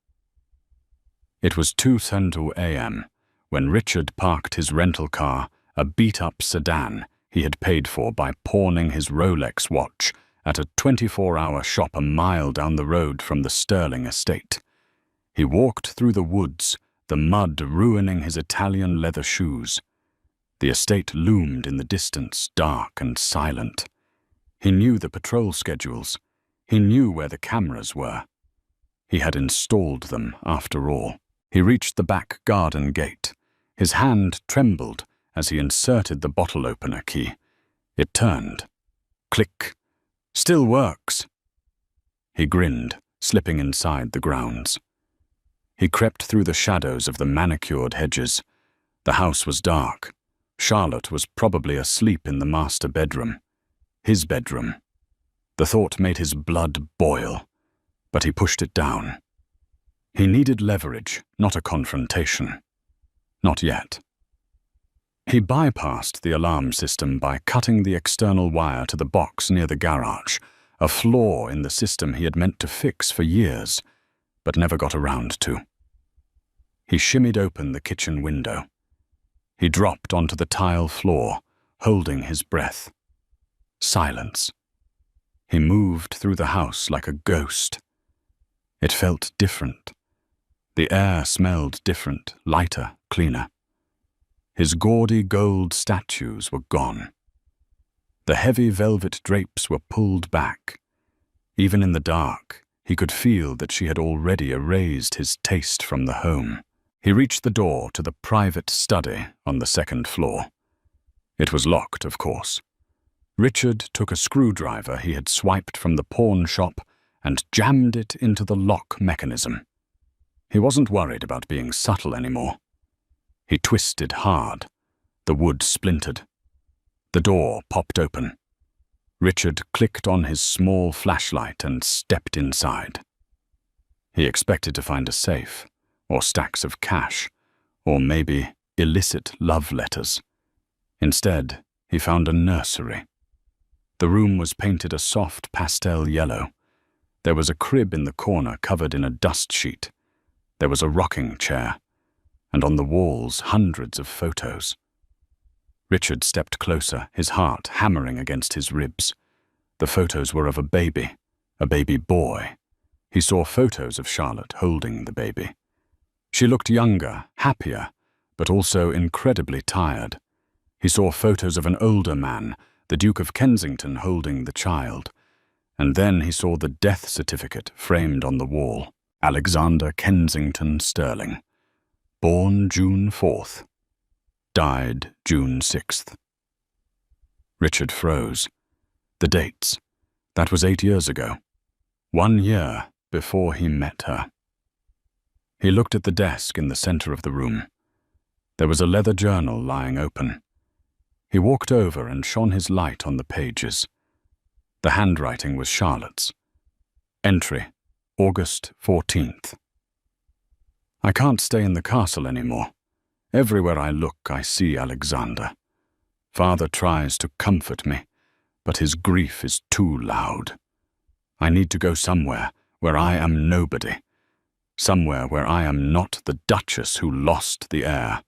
It was 2:10 a.m. when Richard parked his rental car, a beat-up sedan he had paid for by pawning his Rolex watch, at a 24-hour shop a mile down the road from the Sterling estate. He walked through the woods, the mud ruining his Italian leather shoes. The estate loomed in the distance, dark and silent. He knew the patrol schedules. He knew where the cameras were. He had installed them, after all. He reached the back garden gate. His hand trembled as he inserted the bottle opener key. It turned. Click. Still works. He grinned, slipping inside the grounds. He crept through the shadows of the manicured hedges. The house was dark. Charlotte was probably asleep in the master bedroom. His bedroom. The thought made his blood boil, but he pushed it down. He needed leverage, not a confrontation. Not yet. He bypassed the alarm system by cutting the external wire to the box near the garage, a flaw in the system he had meant to fix for years, but never got around to. He shimmied open the kitchen window. He dropped onto the tile floor, holding his breath. Silence. He moved through the house like a ghost. It felt different. The air smelled different, lighter, cleaner. His gaudy gold statues were gone. The heavy velvet drapes were pulled back. Even in the dark, he could feel that she had already erased his taste from the home. He reached the door to the private study on the second floor. It was locked, of course. Richard took a screwdriver he had swiped from the pawn shop and jammed it into the lock mechanism. He wasn't worried about being subtle anymore. He twisted hard. The wood splintered. The door popped open. Richard clicked on his small flashlight and stepped inside. He expected to find a safe, or stacks of cash, or maybe illicit love letters. Instead, he found a nursery. The room was painted a soft pastel yellow. There was a crib in the corner covered in a dust sheet. There was a rocking chair, and on the walls hundreds of photos. Richard stepped closer, his heart hammering against his ribs. The photos were of a baby boy. He saw photos of Charlotte holding the baby. She looked younger, happier, but also incredibly tired. He saw photos of an older man, the Duke of Kensington, holding the child. And then he saw the death certificate framed on the wall. Alexander Kensington Sterling. Born June 4th. Died June 6th. Richard froze. The dates. That was 8 years ago. 1 year before he met her. He looked at the desk in the center of the room. There was a leather journal lying open. He walked over and shone his light on the pages. The handwriting was Charlotte's. Entry, August 14th. I can't stay in the castle anymore. Everywhere I look, I see Alexander. Father tries to comfort me, but his grief is too loud. I need to go somewhere where I am nobody. Somewhere where I am not the Duchess who lost the heir.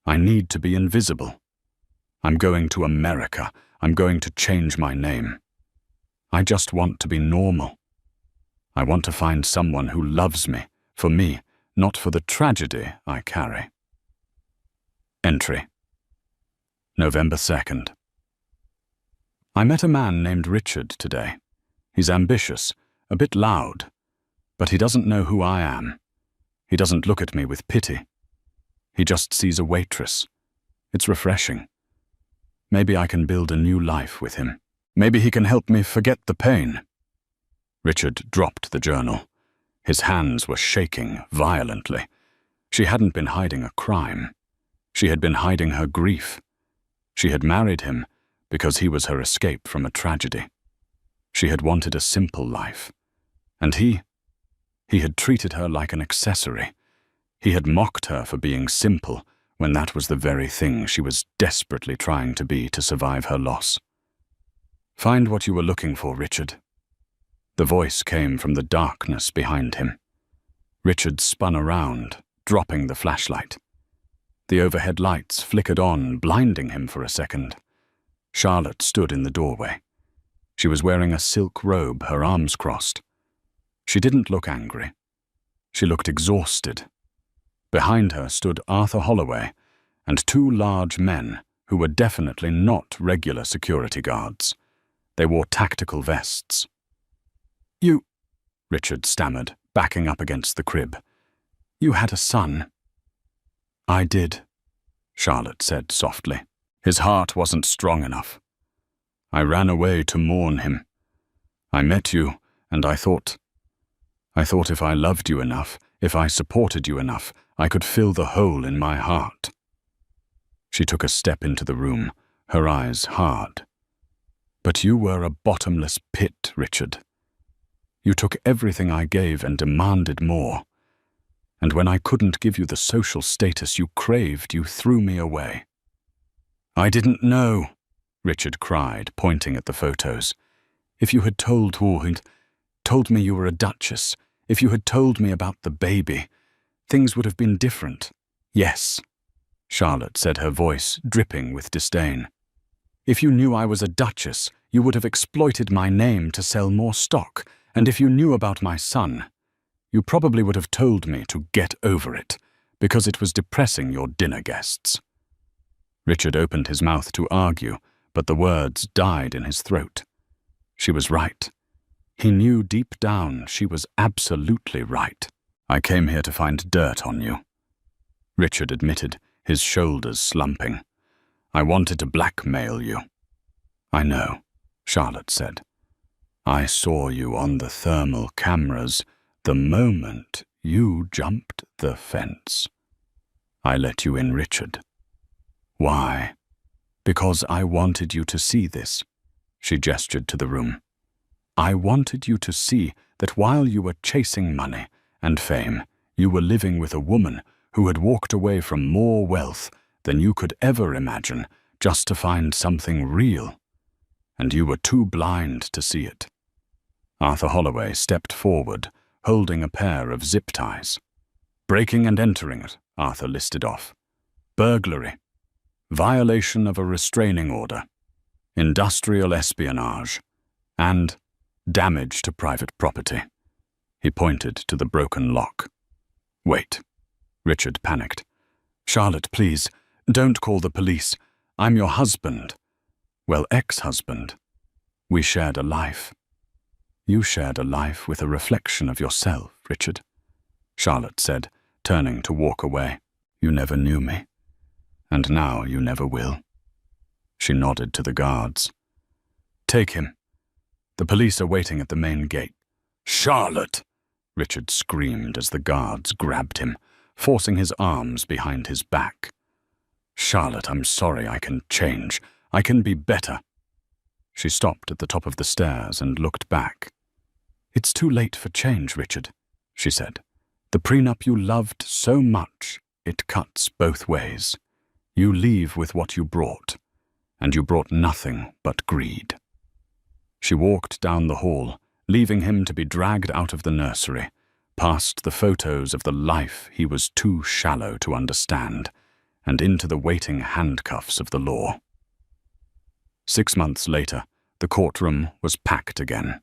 I need to be invisible. I'm going to America. I'm going to change my name. I just want to be normal. I want to find someone who loves me, for me, not for the tragedy I carry. Entry. November 2nd. I met a man named Richard today. He's ambitious, a bit loud, but he doesn't know who I am. He doesn't look at me with pity. He just sees a waitress. It's refreshing. Maybe I can build a new life with him. Maybe he can help me forget the pain. Richard dropped the journal. His hands were shaking violently. She hadn't been hiding a crime. She had been hiding her grief. She had married him because he was her escape from a tragedy. She had wanted a simple life. And he had treated her like an accessory. He had mocked her for being simple when that was the very thing she was desperately trying to be to survive her loss. Find what you were looking for, Richard. The voice came from the darkness behind him. Richard spun around, dropping the flashlight. The overhead lights flickered on, blinding him for a second. Charlotte stood in the doorway. She was wearing a silk robe, her arms crossed. She didn't look angry. She looked exhausted. Behind her stood Arthur Holloway and 2 large men who were definitely not regular security guards. They wore tactical vests. "You," Richard stammered, backing up against the crib. "You had a son." "I did," Charlotte said softly. "His heart wasn't strong enough. I ran away to mourn him. I met you, and I thought if I loved you enough, if I supported you enough, I could fill the hole in my heart." She took a step into the room, her eyes hard. "But you were a bottomless pit, Richard. You took everything I gave and demanded more. And when I couldn't give you the social status you craved, you threw me away." "I didn't know," Richard cried, pointing at the photos. "If you had told me you were a duchess, if you had told me about the baby, things would have been different." "Yes," Charlotte said, her voice dripping with disdain. "If you knew I was a duchess, you would have exploited my name to sell more stock, and if you knew about my son, you probably would have told me to get over it, because it was depressing your dinner guests." Richard opened his mouth to argue, but the words died in his throat. She was right. He knew deep down she was absolutely right. "I came here to find dirt on you," Richard admitted, his shoulders slumping. "I wanted to blackmail you." "I know," Charlotte said. "I saw you on the thermal cameras the moment you jumped the fence. I let you in, Richard." "Why?" "Because I wanted you to see this." She gestured to the room. "I wanted you to see that while you were chasing money and fame, you were living with a woman who had walked away from more wealth than you could ever imagine just to find something real. And you were too blind to see it." Arthur Holloway stepped forward, holding a pair of zip ties. "Breaking and entering it," Arthur listed off. "Burglary. Violation of a restraining order. Industrial espionage. And damage to private property." He pointed to the broken lock. "Wait." Richard panicked. "Charlotte, please, don't call the police. I'm your husband. Well, ex-husband. We shared a life." "You shared a life with a reflection of yourself, Richard," Charlotte said, turning to walk away. "You never knew me, and now you never will." She nodded to the guards. "Take him. The police are waiting at the main gate." "Charlotte!" Richard screamed as the guards grabbed him, forcing his arms behind his back. "Charlotte, I'm sorry. I can change. I can be better." She stopped at the top of the stairs and looked back. "It's too late for change, Richard," she said. "The prenup you loved so much, it cuts both ways. You leave with what you brought, and you brought nothing but greed." She walked down the hall, leaving him to be dragged out of the nursery, past the photos of the life he was too shallow to understand, and into the waiting handcuffs of the law. 6 months later, the courtroom was packed again.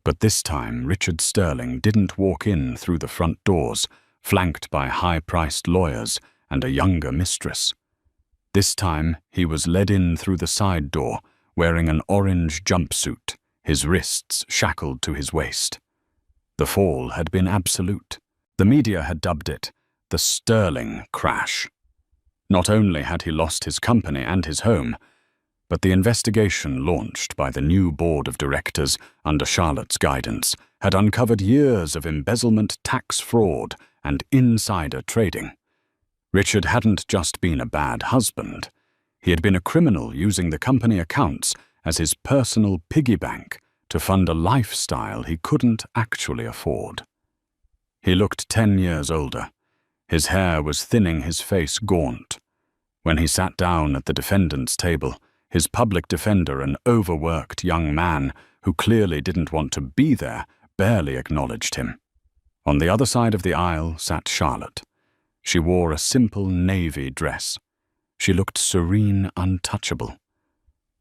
But this time, Richard Sterling didn't walk in through the front doors, flanked by high-priced lawyers and a younger mistress. This time, he was led in through the side door, wearing an orange jumpsuit, his wrists shackled to his waist. The fall had been absolute. The media had dubbed it the Sterling crash. Not only had he lost his company and his home, but the investigation launched by the new board of directors under Charlotte's guidance had uncovered years of embezzlement, tax fraud, and insider trading. Richard hadn't just been a bad husband. He had been a criminal using the company accounts as his personal piggy bank to fund a lifestyle he couldn't actually afford. He looked 10 years older. His hair was thinning, his face gaunt. When he sat down at the defendant's table, his public defender, an overworked young man who clearly didn't want to be there, barely acknowledged him. On the other side of the aisle sat Charlotte. She wore a simple navy dress. She looked serene, untouchable.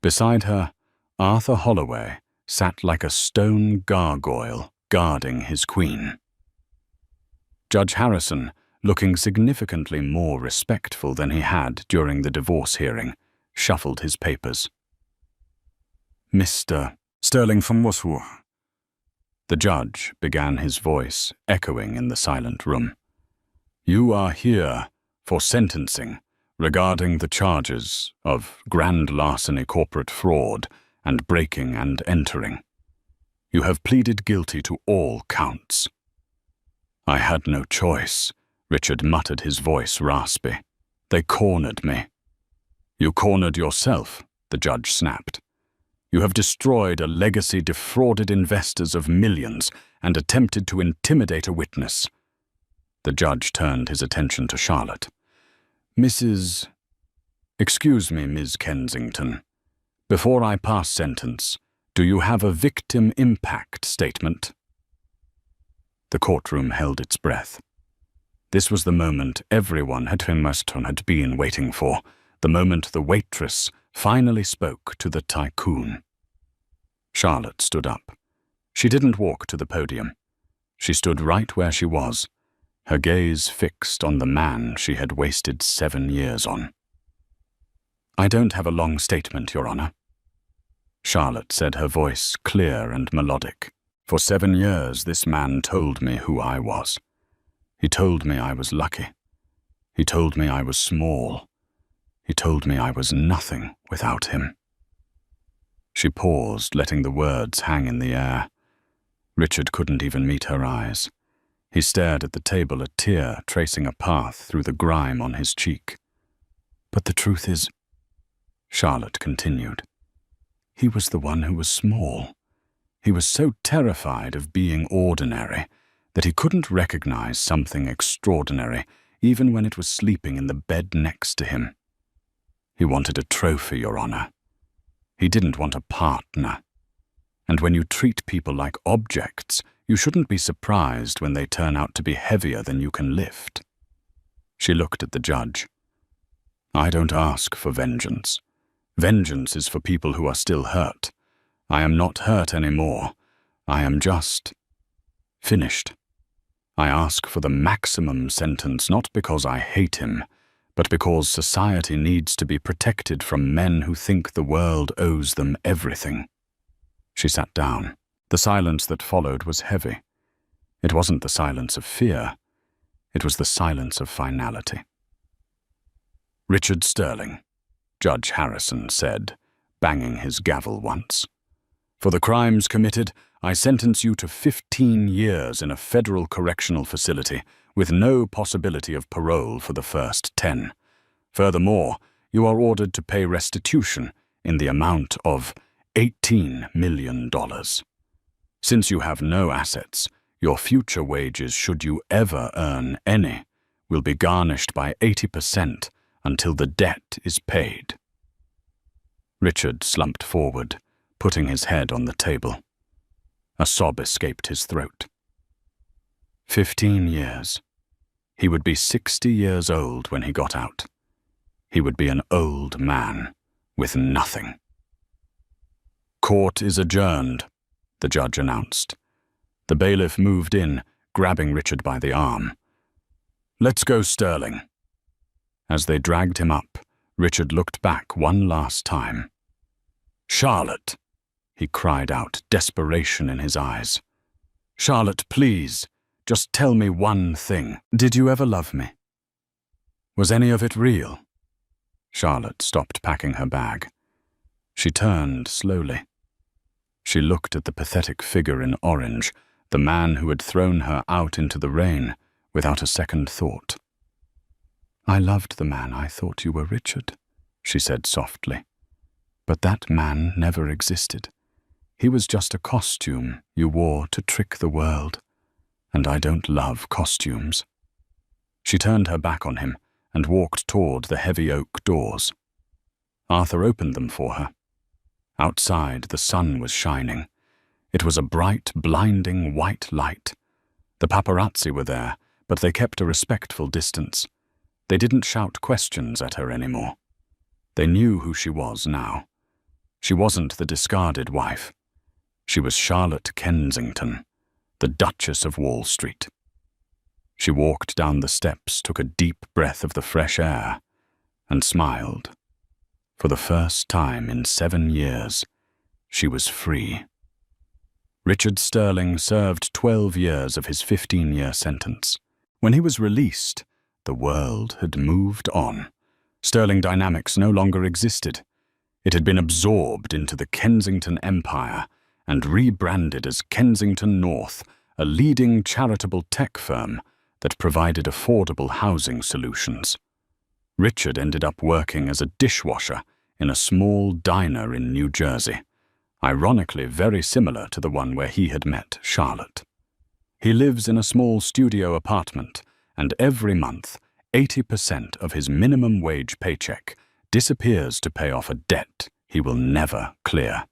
Beside her, Arthur Holloway sat like a stone gargoyle guarding his queen. Judge Harrison, looking significantly more respectful than he had during the divorce hearing, shuffled his papers. "Mr. Sterling from Warsaw." The judge began, his voice echoing in the silent room. "You are here for sentencing regarding the charges of grand larceny, corporate fraud, and breaking and entering. You have pleaded guilty to all counts." "I had no choice," Richard muttered, his voice raspy. "They cornered me." You cornered yourself, the judge snapped. You have destroyed a legacy, defrauded investors of millions, and attempted to intimidate a witness. The judge turned his attention to Charlotte. Excuse me, Ms. Kensington. Before I pass sentence, do you have a victim impact statement? The courtroom held its breath. This was the moment everyone had been waiting for, the moment the waitress finally spoke to the tycoon. Charlotte stood up. She didn't walk to the podium. She stood right where she was, her gaze fixed on the man she had wasted 7 years on. I don't have a long statement, Your Honor. Charlotte said, her voice clear and melodic. For 7 years, this man told me who I was. He told me I was lucky. He told me I was small. He told me I was nothing without him. She paused, letting the words hang in the air. Richard couldn't even meet her eyes. He stared at the table, a tear tracing a path through the grime on his cheek. But the truth is, Charlotte continued, he was the one who was small. He was so terrified of being ordinary that he couldn't recognize something extraordinary, even when it was sleeping in the bed next to him. He wanted a trophy, Your Honor. He didn't want a partner. And when you treat people like objects, you shouldn't be surprised when they turn out to be heavier than you can lift. She looked at the judge. I don't ask for vengeance. Vengeance is for people who are still hurt. I am not hurt anymore. I am just finished. I ask for the maximum sentence not because I hate him, but because society needs to be protected from men who think the world owes them everything. She sat down. The silence that followed was heavy. It wasn't the silence of fear. It was the silence of finality. Richard Sterling, Judge Harrison said, banging his gavel once. For the crimes committed, I sentence you to 15 years in a federal correctional facility with no possibility of parole for the first 10. Furthermore, you are ordered to pay restitution in the amount of $18 million. Since you have no assets, your future wages, should you ever earn any, will be garnished by 80% until the debt is paid. Richard slumped forward, putting his head on the table. A sob escaped his throat. 15 years. He would be 60 years old when he got out. He would be an old man with nothing. Court is adjourned, the judge announced. The bailiff moved in, grabbing Richard by the arm. Let's go, Sterling. As they dragged him up, Richard looked back one last time. Charlotte, he cried out, desperation in his eyes. Charlotte, please, just tell me one thing. Did you ever love me? Was any of it real? Charlotte stopped packing her bag. She turned slowly. She looked at the pathetic figure in orange, the man who had thrown her out into the rain, without a second thought. I loved the man I thought you were, Richard, she said softly. But that man never existed. He was just a costume you wore to trick the world, and I don't love costumes. She turned her back on him and walked toward the heavy oak doors. Arthur opened them for her. Outside, the sun was shining. It was a bright, blinding white light. The paparazzi were there, but they kept a respectful distance. They didn't shout questions at her anymore. They knew who she was now. She wasn't the discarded wife. She was Charlotte Kensington, the Duchess of Wall Street. She walked down the steps, took a deep breath of the fresh air, and smiled. For the first time in 7 years, she was free. Richard Sterling served 12 years of his 15-year sentence. When he was released, the world had moved on. Sterling Dynamics no longer existed. It had been absorbed into the Kensington Empire and rebranded as Kensington North, a leading charitable tech firm that provided affordable housing solutions. Richard ended up working as a dishwasher in a small diner in New Jersey, ironically very similar to the one where he had met Charlotte. He lives in a small studio apartment, and every month, 80% of his minimum wage paycheck disappears to pay off a debt he will never clear.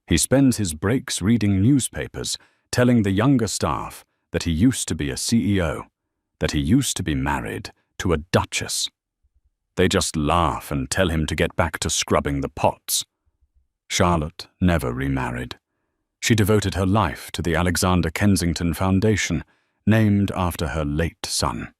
He spends his breaks reading newspapers, telling the younger staff that he used to be a CEO, that he used to be married to a duchess. They just laugh and tell him to get back to scrubbing the pots. Charlotte never remarried. She devoted her life to the Alexander Kensington Foundation, named after her late son.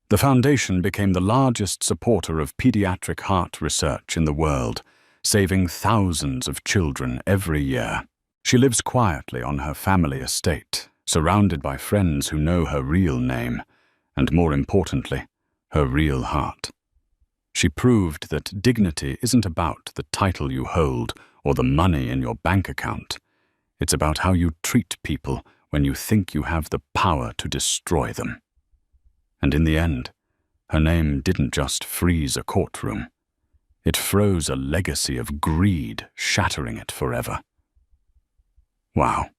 The foundation became the largest supporter of pediatric heart research in the world, saving thousands of children every year. She lives quietly on her family estate, surrounded by friends who know her real name, and more importantly, her real heart. She proved that dignity isn't about the title you hold or the money in your bank account. It's about how you treat people when you think you have the power to destroy them. And in the end, her name didn't just freeze a courtroom. It froze a legacy of greed, shattering it forever. Wow.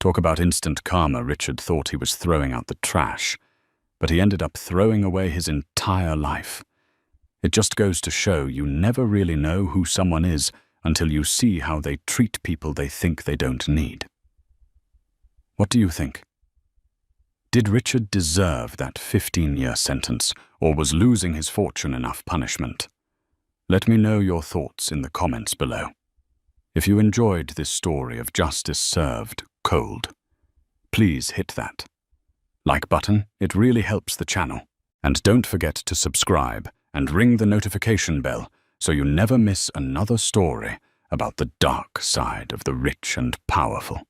Talk about instant karma. Richard thought he was throwing out the trash, but he ended up throwing away his entire life. It just goes to show you never really know who someone is until you see how they treat people they think they don't need. What do you think? Did Richard deserve that 15-year sentence, or was losing his fortune enough punishment? Let me know your thoughts in the comments below. If you enjoyed this story of justice served cold, please hit that like button. It really helps the channel. And don't forget to subscribe and ring the notification bell so you never miss another story about the dark side of the rich and powerful.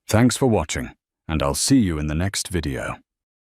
Thanks for watching, and I'll see you in the next video.